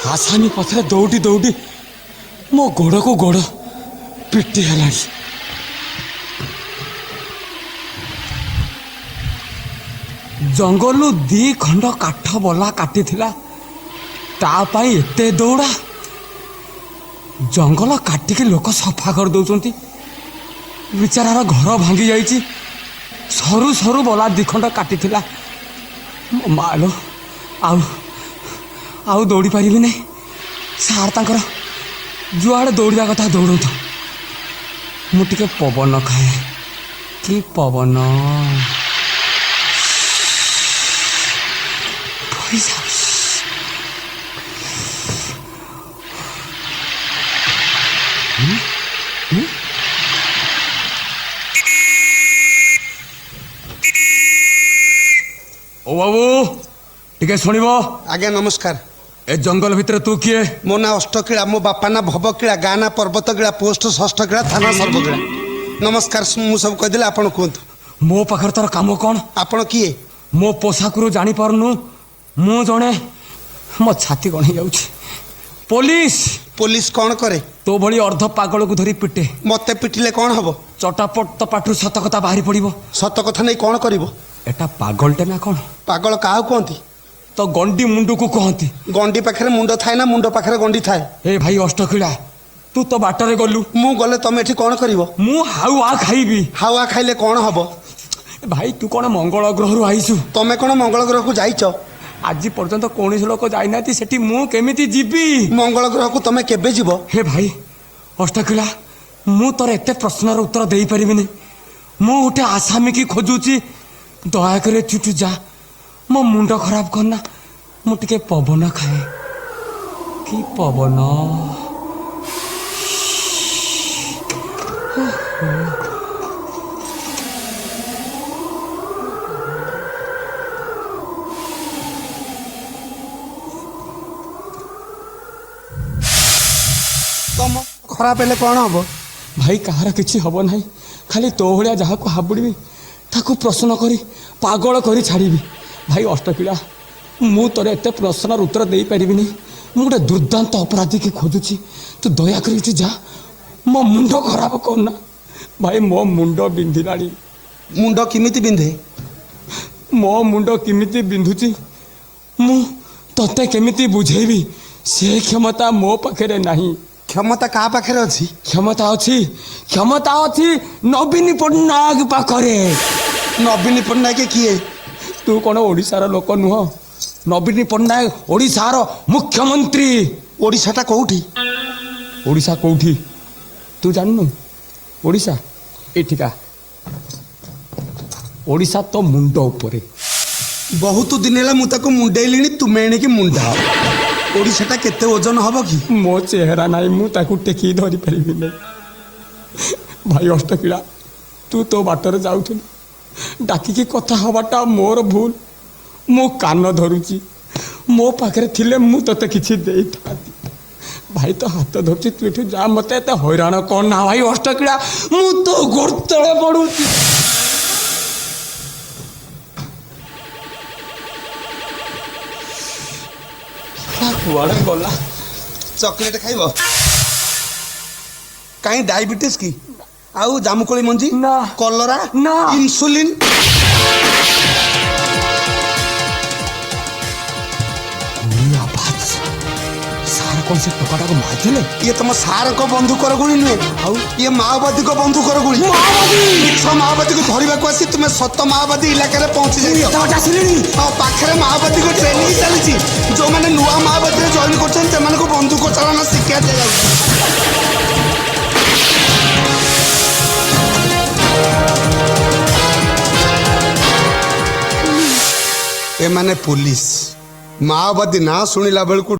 आसामी पथरे दौड़ी दौड़ी मो गोड़ को गोड़ पिटी है। जंगलू दी खंड काठ बला काटी तापाई एते दौड़ा जंगल काटिकी लोक सफा कर दौरान बिचारार घर भांगी जाइए। सरू सरू बला दी खंड काटी मालो आउ दौड़ी पारि नहीं। सार तांकर जुआड़े दौड़ा कथा दौड़ मुझे पवन खाए कि पवन ओ बाबू टिके शुणव। आज्ञा नमस्कार। ए जंगल भितर तू किए? मो ना अष्टकिला, मो बापा ना भवकिला, गाँ ना पर्वतकिला, पोस्ट षष्ठकिला, थाना सर्वकिला। नमस्कार मु सब कहीदेले आपण कहतु। मो पाखर तोर काम कौन? आपण किए? मो पोशाकरू जानी पारनु मु जणे मो छाती कण जाउछि। पुलिस पुलिस कौन करे? तो भली अर्ध पागल को धरी पिटे। मते पिटिले कौन हबो? चटापट तो पाठू सत कथा बाहरी पड़िबो। सत कथा नहीं कौन करिवो? एटा पागलटे ना कौन? पागल काहू कहती? तो गंडी मुंडू को कहती। गंडी पाखरे मुंड थाए ना मुंड पाखरे गंडी थाए? ए भाई अष्टकिला तू तो बाटरे गलु। मु गले तमे एठी कौन करिवो? मु हाउआ खाइबी। हावा खाइले कौन हबो? भाई तू कौन मंगल ग्रह रु आइसु? तमे कौन मंगल ग्रह को जाइचो? आज पर्यंत कौन लोक जाइना सेठी मु केमिति जीवी? मंगल ग्रह को तमे केबे जीवो? हे भाई अष्टकिला मु तोर एते प्रश्नर उत्तर देई परिबिनी। मु उठे आसामी की खोजुची दया करे चुटू जा मो मुंड खराब करना। मु टिके पवन खाए कि पवन। तम खराब हेले कौन हबो? भाई कहार किछि हबो नाही। खाली तो भलिया जहा को हाबुड़बी ताकू प्रश्न करी पागल करी छाड़बी। भाई अष्टकिला मु तोर एते प्रश्नर उत्तर दे पारिबिनी। मु गोटे दुर्दांत अपराधी की खोजुची तू दया करी जा मो मुंड खराब करना। भाई मो मुंड बिंधिलानी। मुंड किमिति बिंधे? मो मुंड किमिति बिंधुची मु तते केमिति बुझेबी से क्षमता मो पाखरे नाही। क्षमता का पाखरे अछि? क्षमता अछि नवीन पट्टनायक पाखरे। नवीन पट्टनायक किए? तू कौन ओडिशार लोक नुह? नवीन पट्टनायक ओडिशार मुख्यमंत्री। ओडिशाटा कोउठी? ओडिशा कोउठी तू जाननु? ओडिशा एठिका ओडिशा तो मुंड उपरे। बहुत दिन है मुझे मुंडेली तुमे एणिकी मुंडा। ओडिशाटा केते ओजन हबो कि? मो चेहरा नाई मु ताकू टेकी धरी परिबि नै। भाई अष्टकिला तू तो बाटर जाउथुन डाकिकी कथा हवाटा मोर भूल। मो कान धरुची मो पाखरे थिले मु तते किछि देई थाती। भाई तो हाथ धरची तू एठु जा मते एते हैरान कोन ना। भाई अष्टकिला मु तो गोरतळे पडुची। कुआड़े गला चॉकलेट खाइबो? कहीं डायबिटीज की आउ जामुकोली मंजी ना कलरा ना इंसुलिन सार कौन से टोकाटा को मारथिले? ये तुम सार को बंधुकर गुणी नुहे आउ ये माओवादी को बंधुकर गुणी। माओवादी को धरवा को आसी तुम सत माओवादी इलाका रे पहुंची जाई। पाखरे माओवादी को ट्रेनिंग चली जो मैंने नुआ माओवादी रे जॉइन करछन ते माने को बंधुक चालना शिक्षा दे जाउ। ए माने पुलिस माओवादी ना सुनिला बेलकु